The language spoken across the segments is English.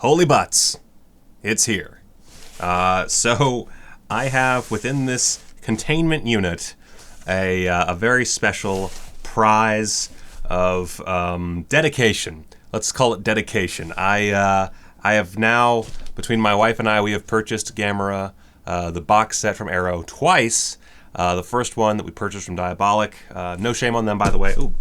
Holy butts, it's here. So I have within this containment unit a very special prize of dedication. Let's call it dedication. I have now, between my wife and I, we have purchased Gamera, the box set from Arrow twice. The first one that we purchased from Diabolic. No shame on them, by the way. Ooh,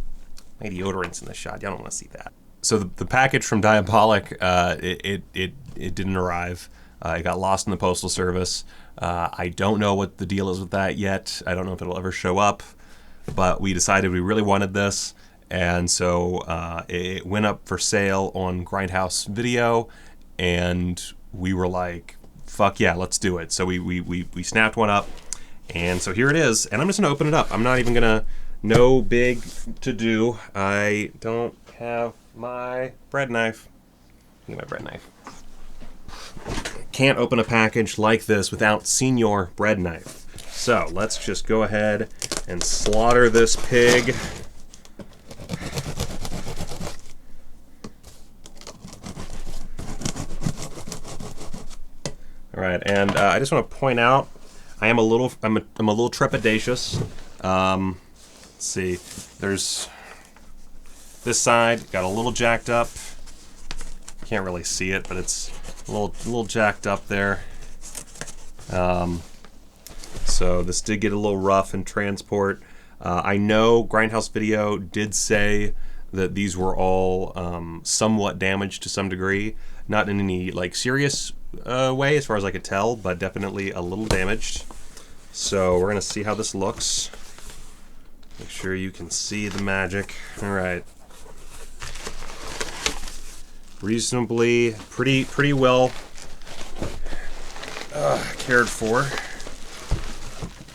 my deodorant's in the shot. Y'all don't want to see that. So the package from Diabolic, it didn't arrive. It got lost in the postal service. I don't know what the deal is with that yet. I don't know if it'll ever show up. But we decided we really wanted this, and so it went up for sale on Grindhouse video, and we were like, "Fuck yeah, let's do it!" So we snapped one up, and so here it is. And I'm just gonna open it up. I'm not even gonna. No big to do. I don't have my bread knife. Give me my bread knife. Can't open a package like this without senior bread knife. So let's just go ahead and slaughter this pig. All right, and I just want to point out, I'm a little trepidatious. Let's see, there's this side got a little jacked up. Can't really see it, but it's a little jacked up there. So this did get a little rough in transport. I know Grindhouse Video did say that these were all somewhat damaged to some degree. Not in any like serious way as far as I could tell, but definitely a little damaged. So we're gonna see how this looks. Make sure you can see the magic. All right. Reasonably, pretty well cared for.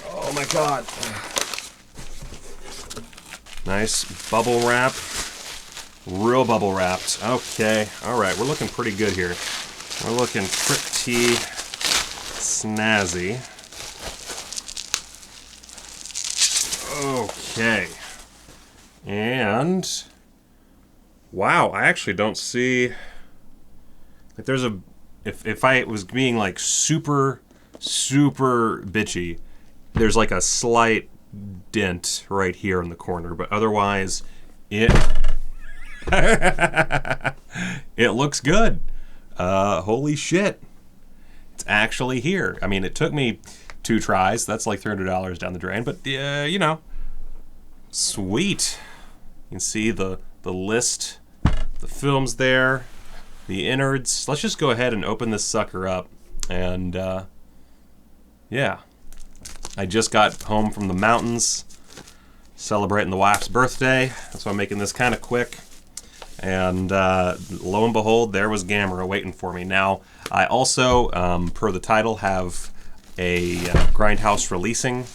Oh my god. Nice bubble wrap. Real bubble wrapped. Okay, alright, we're looking pretty good here. We're looking pretty snazzy. Okay. And wow, I actually don't see if there's a if I was being like super bitchy, there's like a slight dent right here in the corner, but otherwise it it looks good. Holy shit. It's actually here. I mean, it took me 2 tries. That's like $300 down the drain, but you know, sweet. You can see the list, the films there, the innards. Let's just go ahead and open this sucker up. And yeah, I just got home from the mountains celebrating the wife's birthday. That's why I'm making this kind of quick. And lo and behold, there was Gamera waiting for me. Now, I also, per the title, have a Grindhouse releasing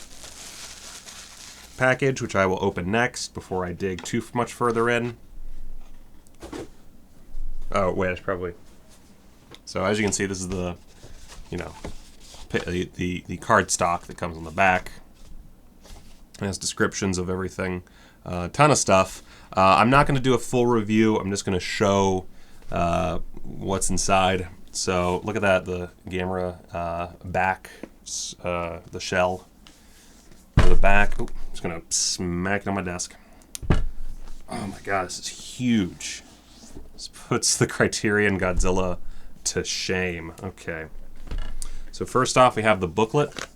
package, which I will open next before I dig too much further in. Oh, wait, it's probably... So as you can see, this is the, you know, the card stock that comes on the back. It has descriptions of everything. A ton of stuff. I'm not going to do a full review. I'm just going to show what's inside. So look at that, the Gamera back, the shell for the back. Oh, I'm just going to smack it on my desk. Oh my god, this is huge. This puts the Criterion Godzilla to shame. Okay. So first off, we have the booklet.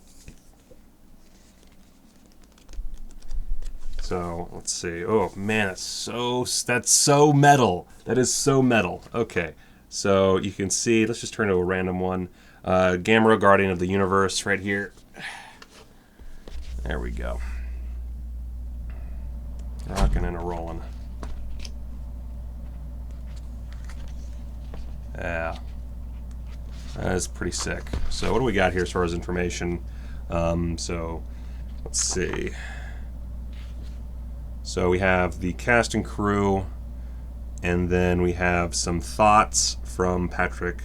So let's see. Oh man, that's so metal. That is so metal. Okay, so you can see. Let's just turn to a random one. Gamera, Guardian of the Universe, right here. There we go. Rocking and a rolling. Yeah, that is pretty sick. So what do we got here as far as information? So let's see. So we have the cast and crew, and then we have some thoughts from Patrick.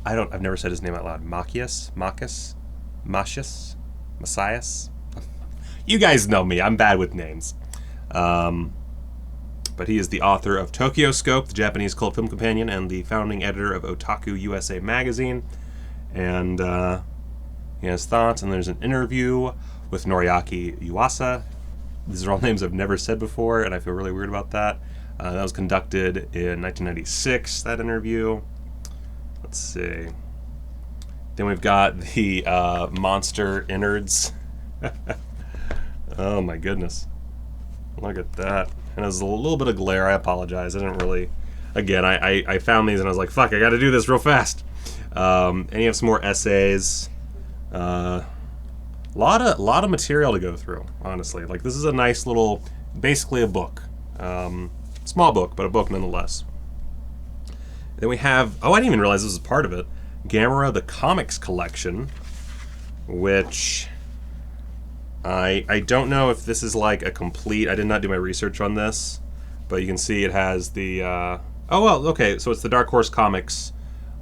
I've never said his name out loud. Macias? Messias? You guys know me. I'm bad with names. But he is the author of Tokyo Scope, the Japanese cult film companion, and the founding editor of Otaku USA magazine. And he has thoughts, and there's an interview with Noriaki Yuasa. These are all names I've never said before, and I feel really weird about that. That was conducted in 1996, that interview. Let's see. Then we've got the monster innards. Oh my goodness. Look at that. And there's a little bit of glare. I apologize. I didn't really... Again, I found these and I was like, fuck, I gotta do this real fast. And you have some more essays. Lot of material to go through, honestly. Like, this is a nice little... Basically a book. Small book, but a book nonetheless. Then we have... Oh, I didn't even realize this was part of it. Gamera, the Comics Collection, which... I don't know if this is like a complete... I did not do my research on this, but you can see it has the... oh, well, okay, so it's the Dark Horse Comics,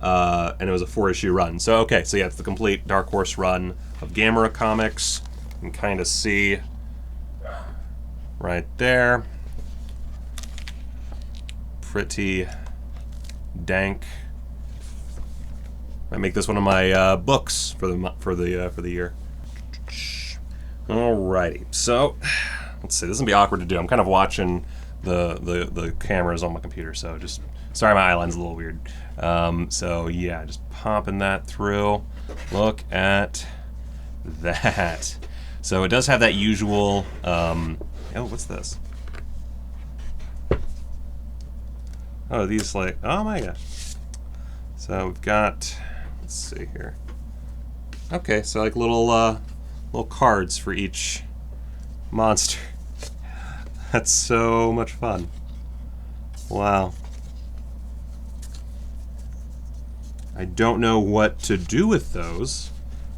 and it was a 4-issue run. So, okay, so yeah, it's the complete Dark Horse run of Gamera comics. You can kind of see right there. Pretty dank. I make this one of my books for the year. Alrighty, so let's see. This is gonna be awkward to do. I'm kind of watching the cameras on my computer, so just sorry, my eyeline's a little weird. So yeah, just popping that through. Look at that. So it does have that usual. Oh, what's this? Oh, these like. Oh my gosh. So we've got. Let's see here. Okay, so like little cards for each monster. That's so much fun. Wow. I don't know what to do with those,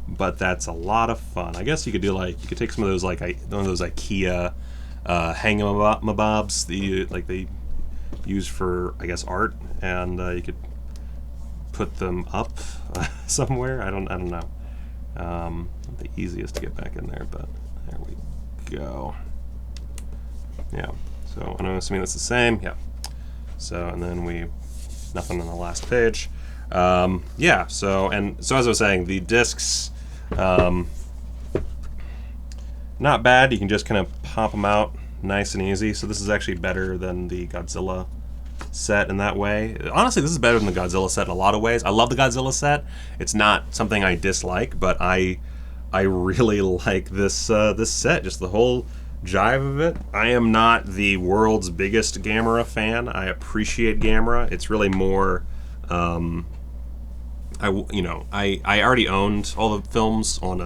but that's a lot of fun. I guess you could do like, you could take some of those like one of those IKEA hangamabobs that they use for, I guess, art, and you could put them up somewhere. I don't know. Not the easiest to get back in there, but there we go. Yeah, so I'm assuming that's the same. Yeah. So, and then nothing on the last page. Yeah, so as I was saying, the discs, not bad. You can just kind of pop them out nice and easy. So this is actually better than the Godzilla set in that way. Honestly, this is better than the Godzilla set in a lot of ways. I love the Godzilla set. It's not something I dislike, but I really like this set. Just the whole jive of it. I am not the world's biggest Gamera fan. I appreciate Gamera. It's really more. I already owned all the films on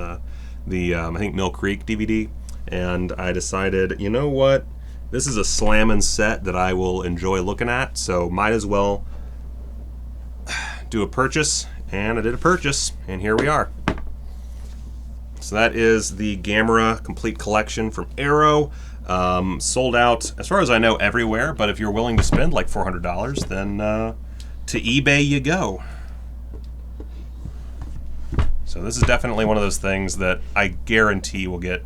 the I think Mill Creek DVD, and I decided, you know what, this is a slammin' set that I will enjoy looking at, so might as well do a purchase, and I did a purchase, and here we are. So that is the Gamera Complete Collection from Arrow. Sold out, as far as I know, everywhere, but if you're willing to spend like $400, then to eBay you go. So this is definitely one of those things that I guarantee will get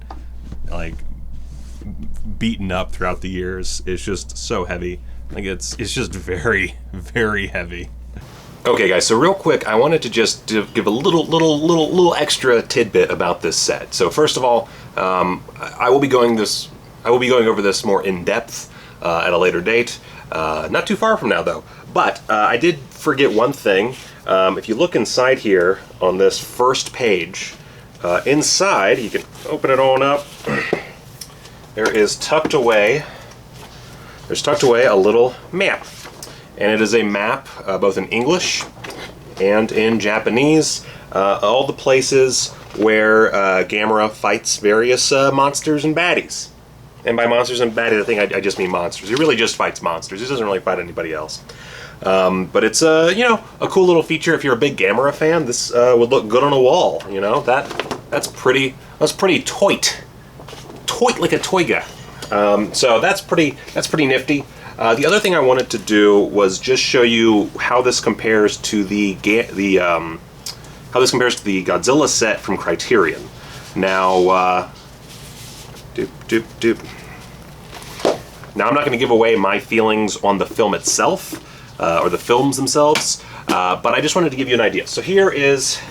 like beaten up throughout the years. It's just so heavy. Like it's just very, very heavy. Okay guys, so real quick, I wanted to just give a little extra tidbit about this set. So first of all, I will be going over this more in depth at a later date. Not too far from now though. But I did forget one thing. If you look inside here on this first page, inside, you can open it on up. There is tucked away a little map. And it is a map both in English and in Japanese. All the places where Gamera fights various monsters and baddies. And by monsters and baddies, I think I just mean monsters. He really just fights monsters. He doesn't really fight anybody else. But it's a cool little feature. If you're a big Gamera fan, this would look good on a wall. You know, that's pretty toit like a toiga. So that's pretty nifty. The other thing I wanted to do was just show you how this compares to the Godzilla set from Criterion. Now, Now, I'm not going to give away my feelings on the film itself, or the films themselves, but I just wanted to give you an idea. So here is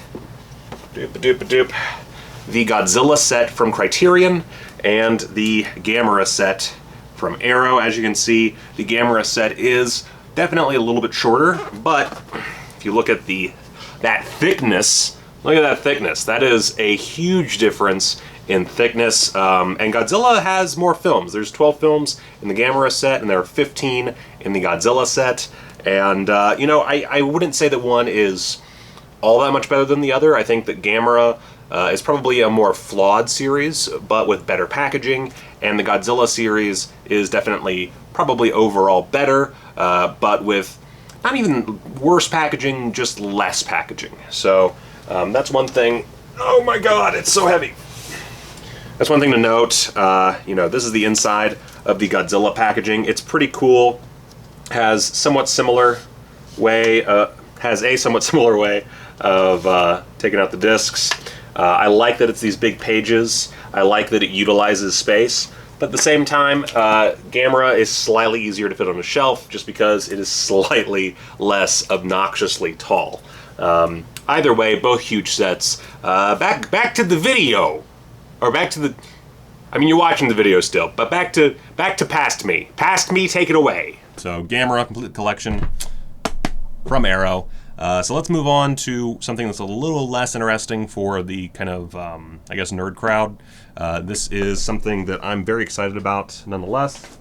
the Godzilla set from Criterion and the Gamera set from Arrow. As you can see, the Gamera set is definitely a little bit shorter, but if you look at that thickness, look at that thickness. That is a huge difference in thickness, and Godzilla has more films. There's 12 films in the Gamera set, and there are 15 in the Godzilla set. And, you know, I wouldn't say that one is all that much better than the other. I think that Gamera is probably a more flawed series, but with better packaging, and the Godzilla series is definitely probably overall better, but with not even worse packaging, just less packaging. So that's one thing. Oh my god, it's so heavy. That's one thing to note. You know, this is the inside of the Godzilla packaging. It's pretty cool. Has a somewhat similar way of taking out the discs. I like that it's these big pages. I like that it utilizes space. But at the same time, Gamera is slightly easier to fit on a shelf just because it is slightly less obnoxiously tall. Either way, both huge sets. Back to the video. Or back to the... I mean, you're watching the video still, but back to Past Me. Past Me, take it away. So, Gamera Complete Collection from Arrow. So let's move on to something that's a little less interesting for the kind of, I guess, nerd crowd. This is something that I'm very excited about, nonetheless.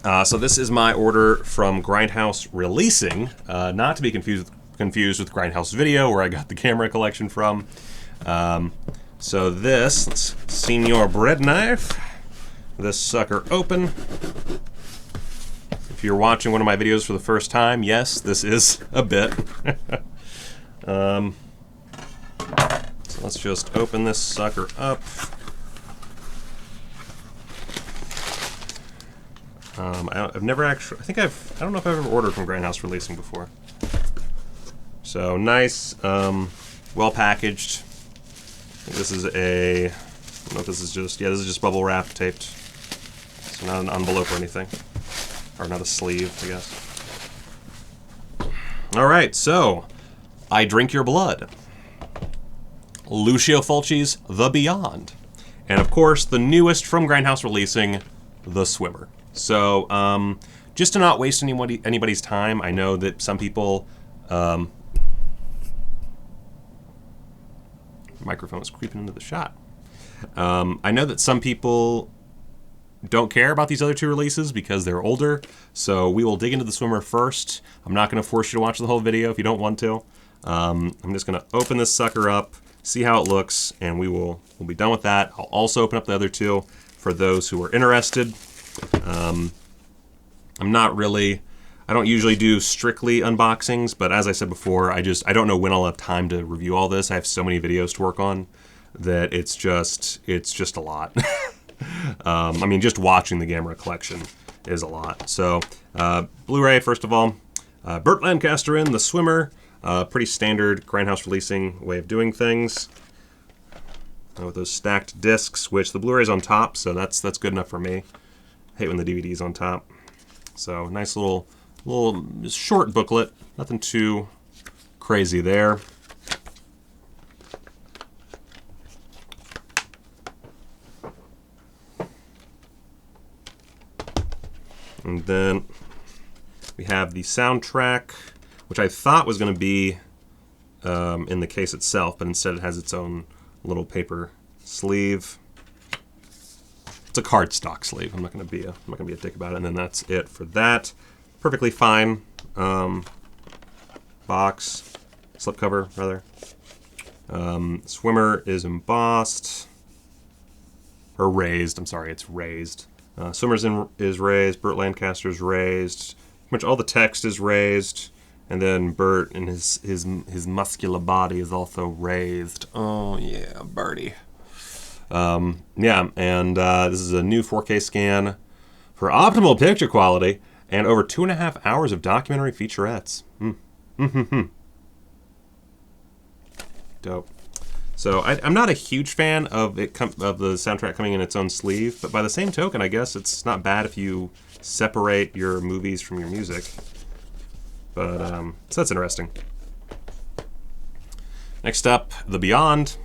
So this is my order from Grindhouse Releasing, not to be confused with Grindhouse Video, where I got the Gamera collection from. So this, Senior Bread Knife, this sucker open. If you're watching one of my videos for the first time, yes, this is a bit. So let's just open this sucker up. I've never actually, I don't know if I've ever ordered from Grindhouse Releasing before. So nice, well packaged. This is I don't know if this is just, yeah, this is just bubble wrap taped. So not an envelope or anything. Or not a sleeve, I guess. Alright, so, I Drink Your Blood. Lucio Fulci's The Beyond. And of course, the newest from Grindhouse Releasing, The Swimmer. So, just to not waste anybody's time, I know that some people... microphone is creeping into the shot. I know that some people don't care about these other two releases because they're older, so we will dig into The Swimmer first. I'm not going to force you to watch the whole video if you don't want to. I'm just going to open this sucker up, see how it looks, and we'll be done with that. I'll also open up the other two for those who are interested. I don't usually do strictly unboxings, but as I said before, I don't know when I'll have time to review all this. I have so many videos to work on that it's just a lot. I mean, just watching the Gamera collection is a lot. So, Blu-ray, first of all. Burt Lancaster in The Swimmer. Pretty standard Grindhouse Releasing way of doing things. With those stacked discs, which the Blu-ray's on top, so that's good enough for me. I hate when the DVD's on top. So, nice little short booklet. Nothing too crazy there. And then we have the soundtrack, which I thought was going to be in the case itself, but instead it has its own little paper sleeve. It's a cardstock sleeve. I'm not going to be a dick about it. And then that's it for that. Perfectly fine box, slipcover rather. Swimmer is embossed or raised. I'm sorry, it's raised. Swimmer's is raised, Burt Lancaster's raised, pretty much all the text is raised, and then Burt and his muscular body is also raised. Oh yeah, Bertie. Yeah, and this is a new 4K scan for optimal picture quality and over 2.5 hours of documentary featurettes. Dope. So I'm not a huge fan of of the soundtrack coming in its own sleeve, but by the same token, I guess it's not bad if you separate your movies from your music. But so that's interesting. Next up, The Beyond.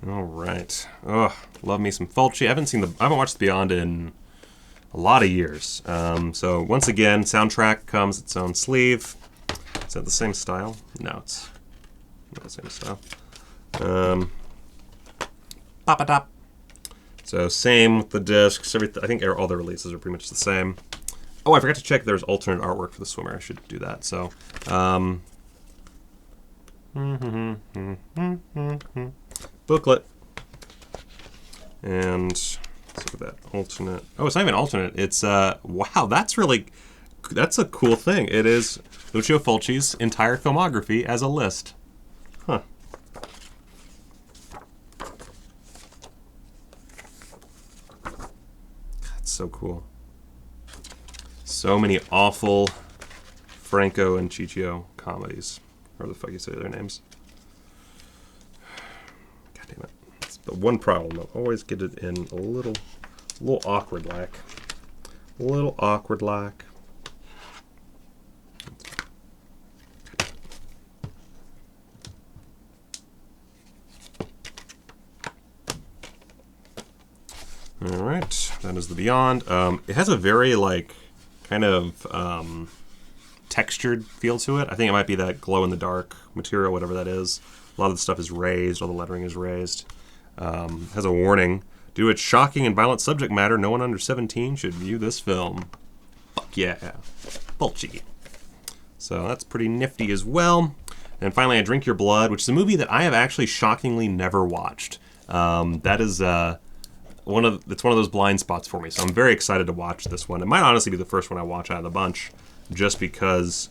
All right. Oh, love me some Fulci. I haven't watched The Beyond in a lot of years. So once again, soundtrack comes its own sleeve. Is that the same style? No, it's not the same style. Pop-a-top. So same with the discs. Everything. I think all the releases are pretty much the same. Oh, I forgot to check. There's alternate artwork for the swimmer. I should do that. So. Booklet. And let's look at that alternate. Oh, it's not even alternate. It's wow, that's a cool thing. It is Lucio Fulci's entire filmography as a list. Huh. That's so cool. So many awful Franco and Ciccio comedies. Or the fuck you say their names. God damn it. That's the one problem. I'll always get it in a little awkward like. A little awkward like. Alright, that is The Beyond. It has a very, like, kind of textured feel to it. I think it might be that glow-in-the-dark material, whatever that is. A lot of the stuff is raised, all the lettering is raised. Has a warning. Due to its shocking and violent subject matter, no one under 17 should view this film. Fuck yeah. Fulci. So that's pretty nifty as well. And finally, I Drink Your Blood, which is a movie that I have actually shockingly never watched. That is... it's one of those blind spots for me, so I'm very excited to watch this one. It might honestly be the first one I watch out of the bunch, just because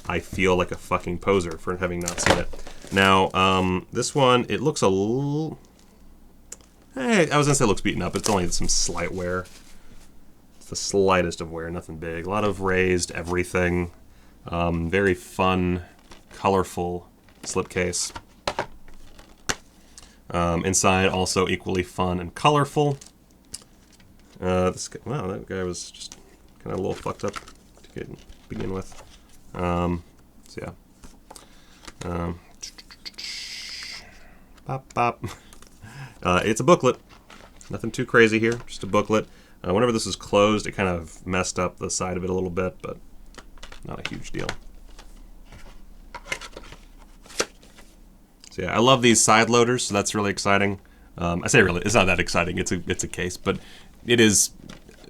I feel like a fucking poser for having not seen it. Now, this one, it looks a little... I was going to say it looks beaten up. It's only some slight wear. It's the slightest of wear, nothing big. A lot of raised everything. Very fun, colorful slipcase. Inside, also equally fun and colorful. Wow, that guy was just kind of a little fucked up to begin with. So yeah. Pop, pop. It's a booklet. Nothing too crazy here, just a booklet. Whenever this is closed, it kind of messed up the side of it a little bit, but not a huge deal. So yeah, I love these side loaders, so that's really exciting. I say really, it's not that exciting. It's a case, but it is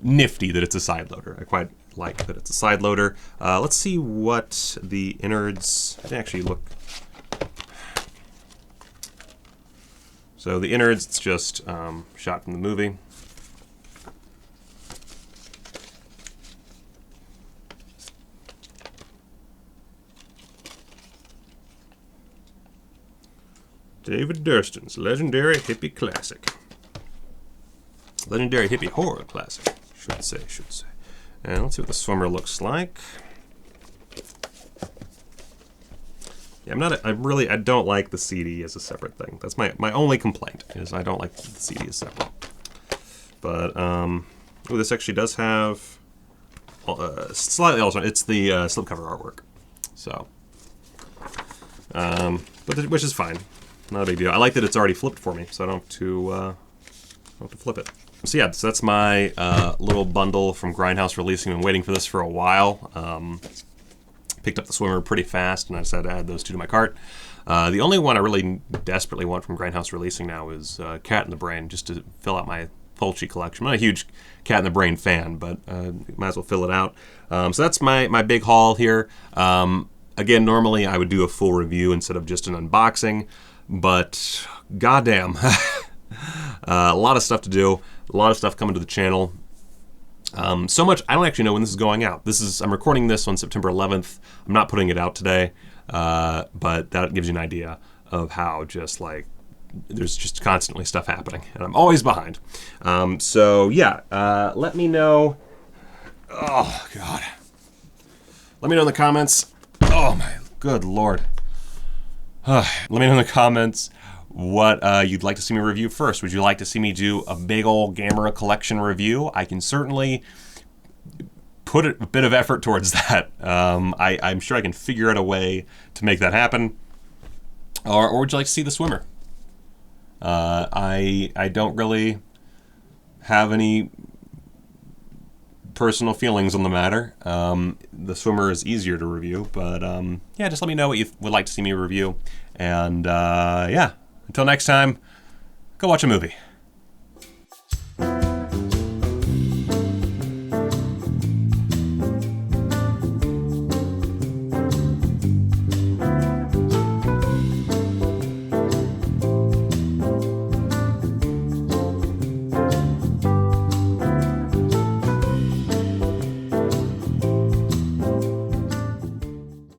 nifty that it's a side loader. I quite like that it's a side loader. Let's see what the innards. I didn't actually look. So the innards, it's just shot from the movie. David Durston's legendary hippie classic. Legendary hippie horror classic, should say. And let's see what the swimmer looks like. Yeah, I don't like the CD as a separate thing. That's my only complaint, is I don't like the CD as separate. But, this actually does have slightly alternate. It's the slipcover artwork. So, which is fine. Not a big deal. I like that it's already flipped for me, so I don't have to flip it. So yeah, so that's my little bundle from Grindhouse releasing. I've been waiting for this for a while. Picked up the swimmer pretty fast, and I decided to add those two to my cart. The only one I really desperately want from Grindhouse releasing now is Cat in the Brain, just to fill out my Fulci collection. I'm not a huge Cat in the Brain fan, but might as well fill it out. So that's my big haul here. Again, normally I would do a full review instead of just an unboxing, but goddamn, a lot of stuff to do, a lot of stuff coming to the channel. So much, I don't actually know when this is going out. I'm recording this on September 11th. I'm not putting it out today, but that gives you an idea of how just like, there's just constantly stuff happening, and I'm always behind. So yeah, let me know. Oh, God. Let me know in the comments. Oh my good lord. Let me know in the comments what you'd like to see me review first. Would you like to see me do a big old Gamera collection review? I can certainly put a bit of effort towards that. I'm sure I can figure out a way to make that happen. Or would you like to see the swimmer? I don't really have any personal feelings on the matter. The swimmer is easier to review, but yeah, just let me know what you would like to see me review. And yeah, until next time, go watch a movie.